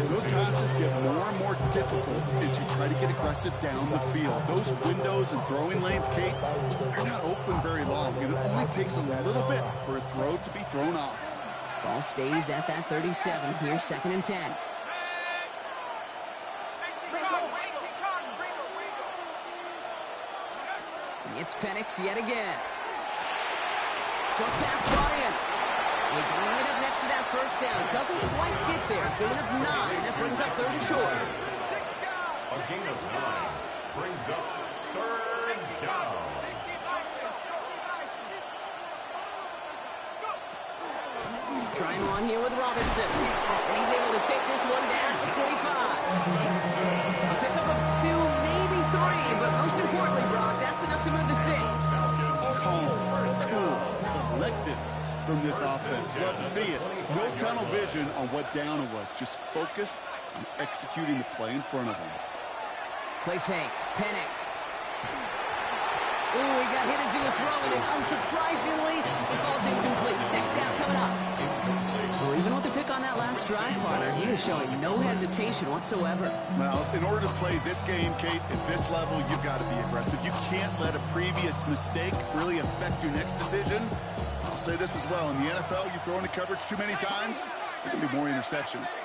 Those passes get more and more difficult as you try to get aggressive down the field. Those windows and throwing lanes, Kate, they're not open very long. And it only takes a little bit for a throw to be thrown off. Ball stays at that 37. Here's 2nd and 10. It's Penix yet again. Short pass brought in. He's right up next to that 1st down. Doesn't quite get there. Gain of 9. That brings up 3rd and short. A gain of 9 brings up 3rd down. Trying one here with Robinson. And he's able to take this one down to 25. A pickup of 2, maybe 3, but most importantly, Brock, that's enough to move the 6. Calm, cool, collected from this offense. Love to see it. No tunnel vision on what down it was. Just focused on executing the play in front of him. Play fake. Penix. Ooh, he got hit as he was throwing it. Unsurprisingly, he falls incomplete. 2nd down coming up. Well, even with the pick on that last drive, partner, he was showing no hesitation whatsoever. Well, in order to play this game, Kate, at this level, you've got to be aggressive. You can't let a previous mistake really affect your next decision. I'll say this as well. In the NFL, you throw into coverage too many times, there can be more interceptions.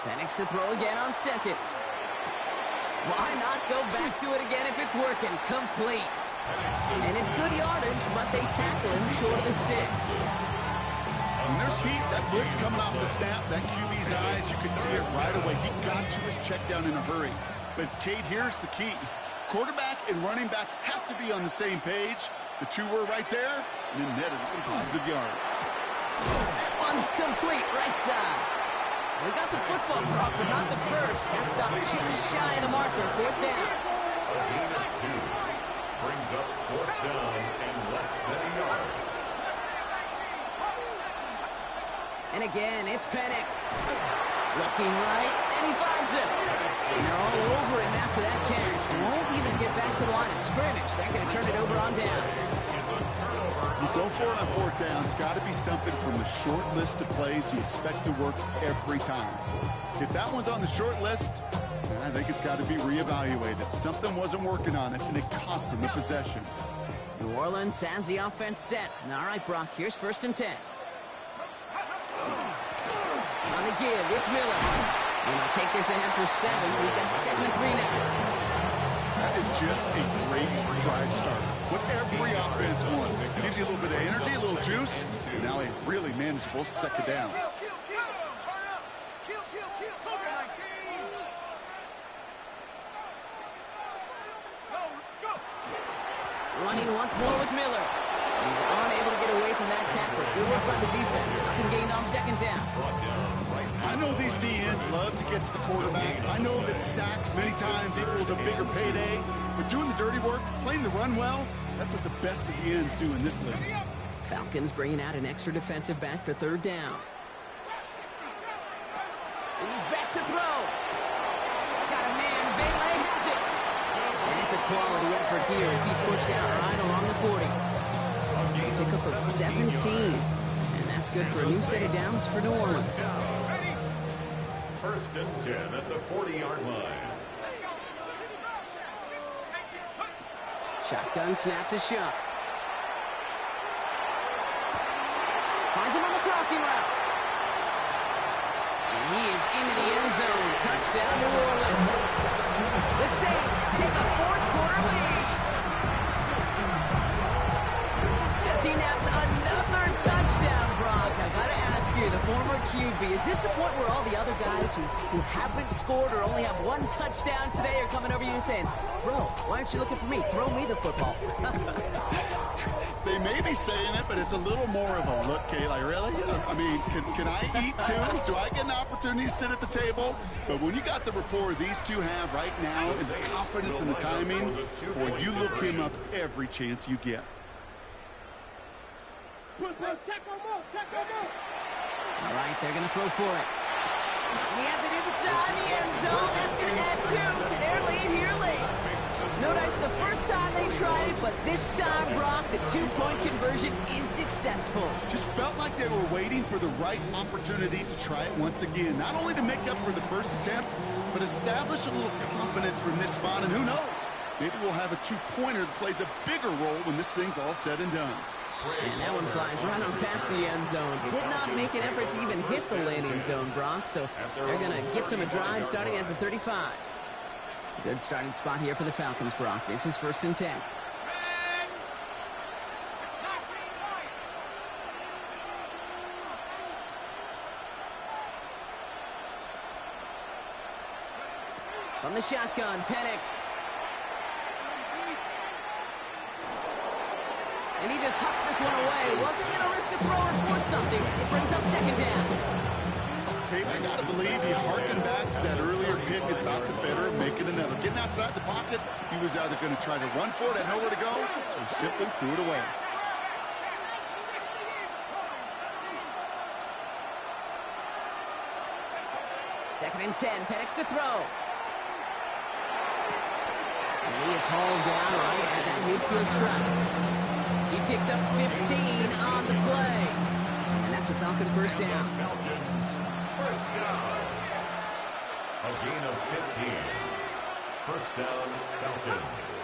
Penix to throw again on 2nd. Why not go back to it again if it's working? Complete. And it's good yardage, but they tackle him short of the sticks. When there's heat, that blitz coming off the snap, that QB's eyes, you could see it right away. He got to his check down in a hurry. But, Kate, here's the key. Quarterback and running back have to be on the same page. The two were right there, and then netted some positive yards. That one's complete, right side. We got the football, Brock, but not the first. That stop just shy of the marker. 4th down. A gain of 2 brings up 4th down and less than a yard. And again, it's Penix. Looking right, and he finds him. And they're all over him after that catch. Won't even get back to the line of scrimmage. They're going to turn it over on downs. You go for it on 4th down. It's got to be something from the short list of plays you expect to work every time. If that one's on the short list, I think it's got to be reevaluated. Something wasn't working on it, and it cost them the possession. New Orleans has the offense set. All right, Brock, here's 1st and 10. On the give, it's Miller. And they'll take this ahead for 7. We've got 2nd and 3 now. That is just a great drive starter. What every offense wants. Gives you a little bit of energy, a little juice. And now a really manageable 2nd down. Running once more with Miller. He's unable to get away from that tackle. Good work by the defense. Nothing gained on 2nd down. I know these DNs love to get to the quarterback. I know that sacks many times equals a bigger payday. But doing the dirty work, playing the run well, that's what the best of the ends do in this league. Falcons bringing out an extra defensive back for 3rd down. He's back to throw. Got a man. Bailey has it. And it's a quality effort here as he's pushed out right along the 40. Pickup of 17. And that's good for a new set of downs for New Orleans. 1st and 10 at the 40-yard line. Shotgun snap to Shuck. Finds him on the crossing route. And he is into the end zone. Touchdown, New Orleans. The Saints take a fourth-quarter lead. As he naps another touchdown, Brock. I got to ask you, the former QB, is this the point where all the other guys who haven't scored or only have one touchdown today are coming over you and saying, bro, why aren't you looking for me? Throw me the football. They may be saying it, but it's a little more of a look, Kay. Like, really? I mean, can I eat too? Do I get an opportunity to sit at the table? But when you got the rapport these two have right now and the confidence and the timing, boy, you look him up every chance you get. All right, they're going to throw for it. And he has it inside the end zone. That's going to add 2 to their lead here late. Notice the first time they tried it, but this time, Brock, the 2-point conversion is successful. Just felt like they were waiting for the right opportunity to try it once again. Not only to make up for the first attempt, but establish a little confidence from this spot. And who knows, maybe we'll have a 2-pointer that plays a bigger role when this thing's all said and done. And that one flies right on past the end zone. Did not make an effort to even hit the landing zone, Brock. So they're going to gift him a drive starting at the 35. Good starting spot here for the Falcons, Brock. This is 1st and 10. From the shotgun, Penix. And he just hucks this one away. Wasn't going to risk a throw or force something. It brings up 2nd down. Hey, I got to believe he harkened back to that earlier pick and thought the better of making another. Getting outside the pocket, he was either going to try to run for it, had nowhere to go, so he simply threw it away. Second and 10, Penix to throw. And he is hauled down right at that midfield stripe. He picks up 15 on the play. And that's a Falcon 1st down. Falcons, 1st down. A gain of 15. 1st down, Falcons.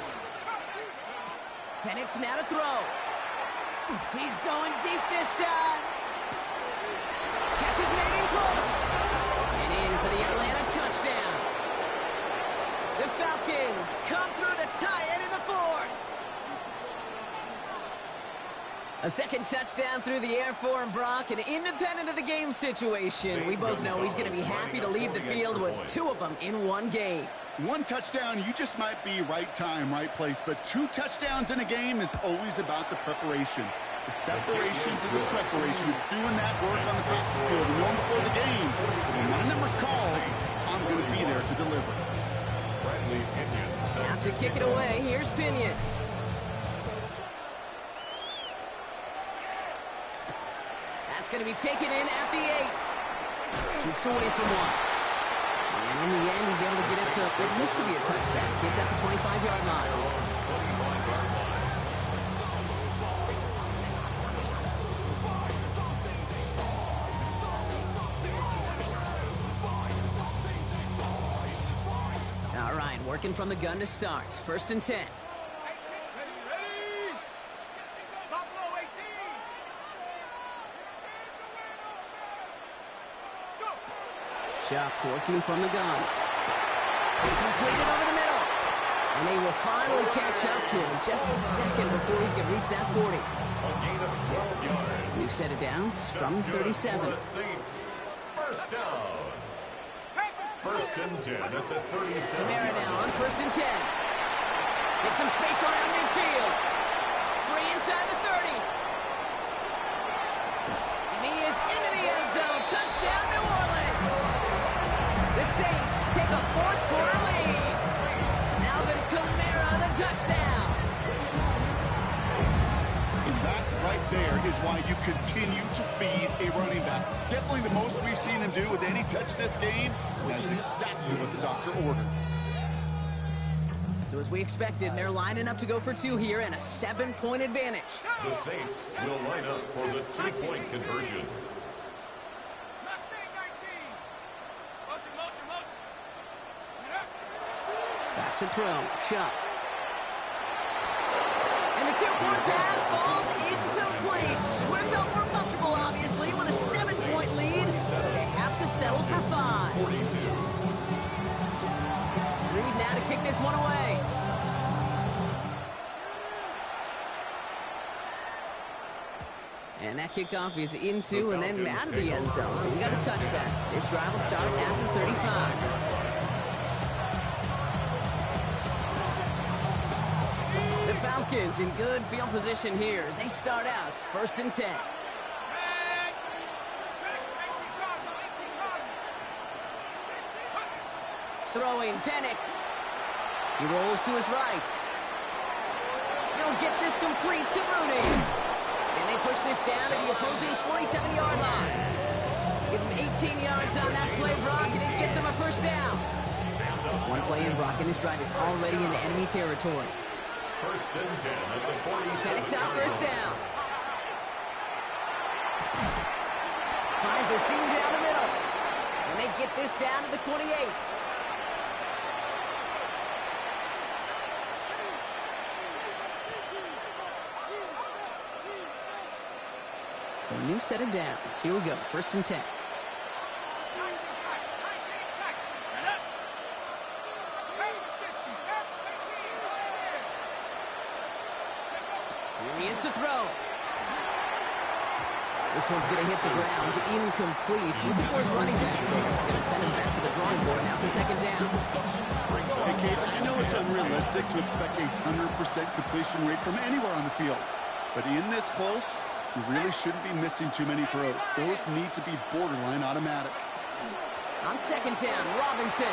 Penix now to throw. He's going deep this time. Catch is made in close. And in for the Atlanta touchdown. The Falcons come through to tie it in the 4th. A 2nd touchdown through the air for him, Brock, and independent of the game situation. We both know he's going to be happy to leave the field with 2 of them in one game. 1 touchdown, you just might be right time, right place, but 2 touchdowns in a game is always about the preparation. The separation to the preparation. It's doing that work on the practice field and knowing before the game. When my number's called, I'm going to be there to deliver. Now to kick it away, here's Pinion. That's going to be taken in at the 8. Jukes away from one. And in the end, he's able to get it to what used to be a touchback. It's at the 25-yard line. All right, working from the gun to start. 1st and 10. Shuck working from the gun. Completed over the middle. And they will finally catch up to him just a second before he can reach that 40. A gain of 12 yards. We've set it down from 37. For the Saints, 1st down. 1st and 10 at the 37. Kamara now on 1st and 10. Get some space around midfield. 3 inside the 30. And he is into the end zone. Touchdown, New Orleans. The Saints take a 4th-quarter lead. Alvin Kamara, the touchdown. And that right there is why you continue to feed a running back. Definitely the most we've seen him do with any touch this game. That's exactly what the doctor ordered. So as we expected, they're lining up to go for 2 here and a 7-point advantage. The Saints will line up for the 2-point conversion. Back to throw. Shuck. two-point pass falls incomplete. Would have felt more comfortable, obviously, with a 7-point lead, but they have to settle for 5. 42. Reed now to kick this one away. And that kickoff is into and then out of the end zone. So we got a touchback. This drive will start after 35. The Falcons in good field position here as they start out 1st and 10. Throwing Penix. He rolls to his right. He'll get this complete to Mooney. And they push this down to the opposing 47-yard line. Give him 18 yards on that play, Brock, and it gets him a 1st down. One play in, Brock, and this drive is already in enemy territory. 1st and 10 at the 47. Penix out 1st down. Finds a seam down the middle. And they get this down to the 28. So a new set of downs. Here we go. 1st and 10. Here he is to throw. This one's going to hit the ground. Incomplete. Looking for his running back there. Going to send him back to the drawing board now for 2nd down. Hey, Kate, I know it's unrealistic to expect a 100% completion rate from anywhere on the field. But in this close, you really shouldn't be missing too many throws. Those need to be borderline automatic. On 2nd down, Robinson.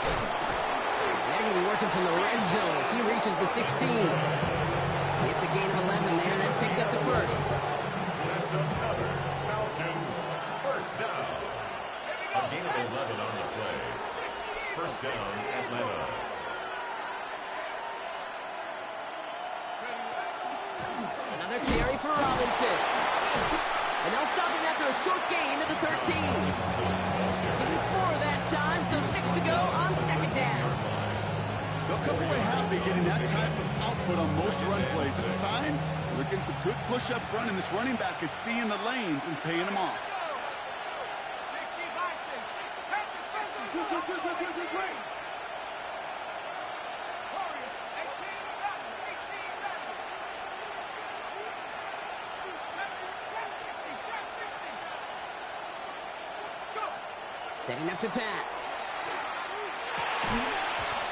They're going to be working from the red zone as he reaches the 16. It's a gain of 11 there, and that picks up the 1st. That's another Falcons 1st down. A gain of 11 on the play. 1st down, Atlanta. Another carry for Robinson. And they'll stop him after a short gain to the 13. Give him 4 that time, so 6 to go on 2nd down. They'll come away happy getting that type of output on most run plays. It's a sign they're getting some good push up front, and this running back is seeing the lanes and paying them off. Setting up to pass.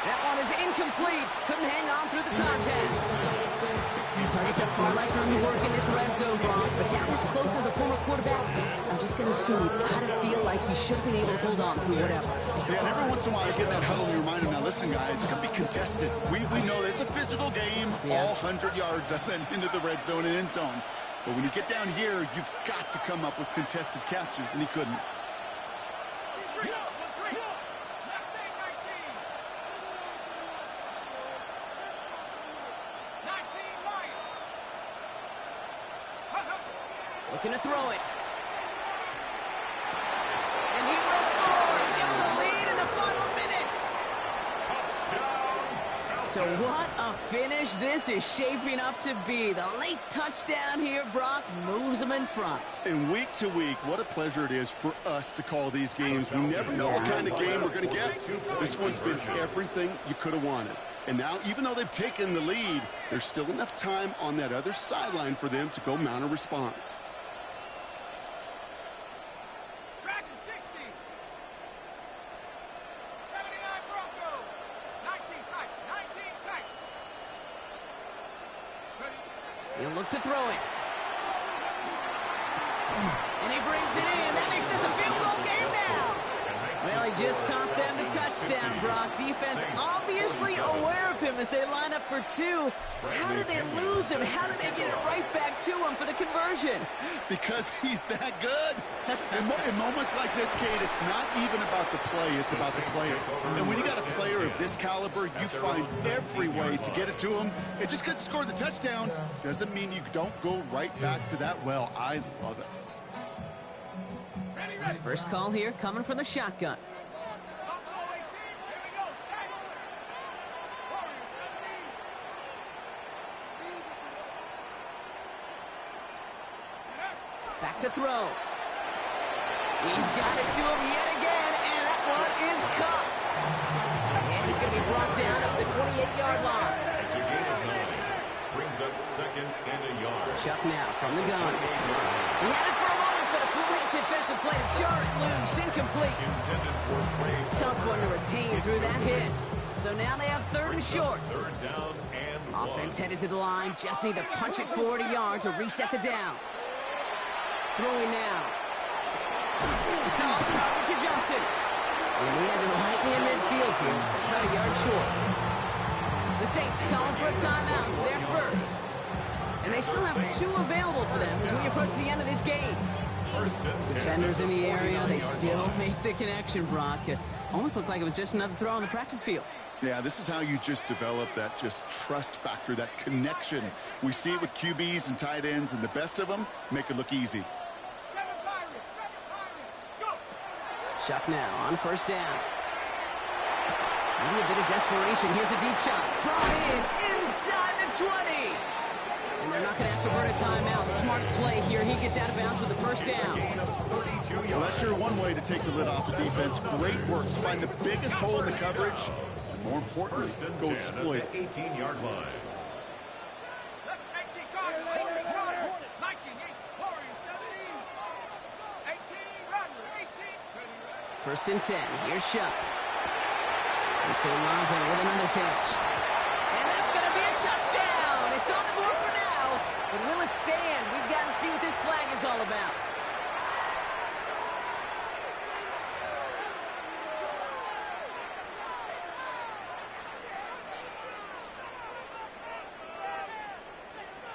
That one is incomplete. Couldn't hang on through the contact. Targets have far less room to work in this red zone, Brock. But down this close as a former quarterback, I'm just going to assume you got to feel like he should have been able to hold on through whatever. Yeah, and every once in a while you get that huddle and you remind them, now listen, guys, it's going to be contested. We know it's a physical game, all 100 yards up and into the red zone and end zone. But when you get down here, you've got to come up with contested catches, and he couldn't. Looking to throw it. And he will score. Give him the lead in the final minute. So what a finish this is shaping up to be. The late touchdown here, Brock, moves them in front. And week to week, what a pleasure it is for us to call these games. We never know what kind of game we're going to get. This one's been everything you could have wanted. And now, even though they've taken the lead, there's still enough time on that other sideline for them to go mount a response. He'll look to throw it. And he brings it in. That makes this a field goal game now. Well, he just caught them the touchdown, Brock. Defense obviously aware of him as they line up for 2. How did they lose him? How did they get it right back to him for the conversion? Because he's that good. In moments like this, Kate, it's not even about the play, it's about the player. And when you got a player of this caliber, you find every way to get it to him. And just because he scored the touchdown doesn't mean you don't go right back to that well. I love it. First call here coming from the shotgun. back to throw. He's got it to him yet again, and that one is caught. And he's going to be brought down at the 28-yard line. It's a gain of 9. Brings up 2nd and a yard. Chuck now from the gun. He had it for a moment, but a great defensive play to jar it loose. Incomplete. Intended for Trey. Tough one to retain through that hit. So now they have 3rd and short. 3rd down and 1. Offense headed to the line. Just need to punch it forward a yard to reset the downs. Throwing now. It's all target to Johnson. And he has it right near midfield here. It's about a yard short. The Saints calling for a timeout. It's their first. And they still have 2 available for them as we approach the end of this game. Defenders in the area, they still make the connection, Brock. It almost looked like it was just another throw on the practice field. Yeah, this is how you just develop that just trust factor, that connection. We see it with QBs and tight ends, and the best of them make it look easy. Chuck now on 1st down. Maybe a bit of desperation. Here's a deep shot. Brought in inside the 20. And they're not going to have to burn a timeout. Smart play here. He gets out of bounds with the 1st down. Well, that's sure one way to take the lid off the defense. Great work to find the biggest hole in the coverage. And more importantly, go exploit it. 18-yard line. 1st and 10. Here's Shuck. It's Olave with another catch. And that's going to be a touchdown. It's on the board for now. But will it stand? We've got to see what this flag is all about.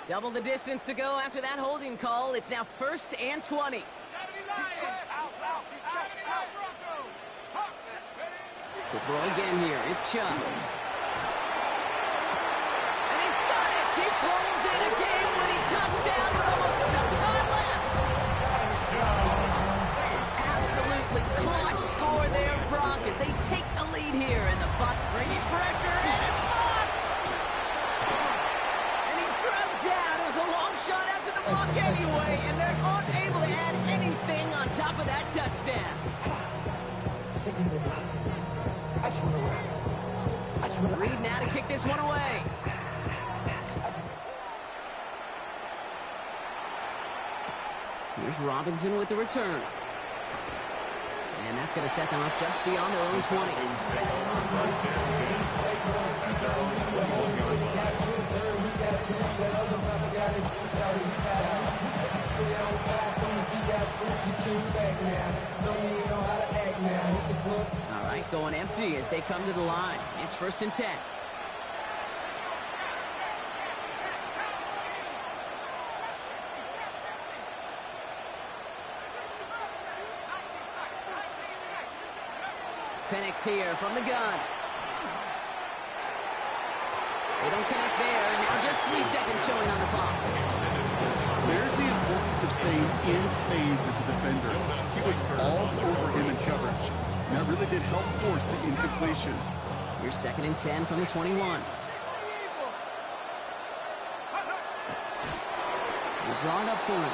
Double the distance to go after that holding call. It's now 1st and 20. To throw again here, it's Chuck. And he's got it! He pulls in a game-winning touchdown with almost no time left! Absolutely clutch score there, Brock, as they take the lead here in the punt. Bringing pressure, and it's blocked! And he's thrown down. It was a long shot after the block anyway, and they're unable to add anything on top of that touchdown. Reed now to kick this one away. Here's Robinson with the return. And that's going to set them up just beyond their own 20. All right, going empty as they come to the line. It's 1st and 10. Penix here from the gun. They don't connect there, and now just 3 seconds showing on the clock. There's the importance of staying in phase as a defender. He was all over him in coverage. And that really did help force the incompletion. Here's 2nd and 10 from the 21. We'll draw it up for him.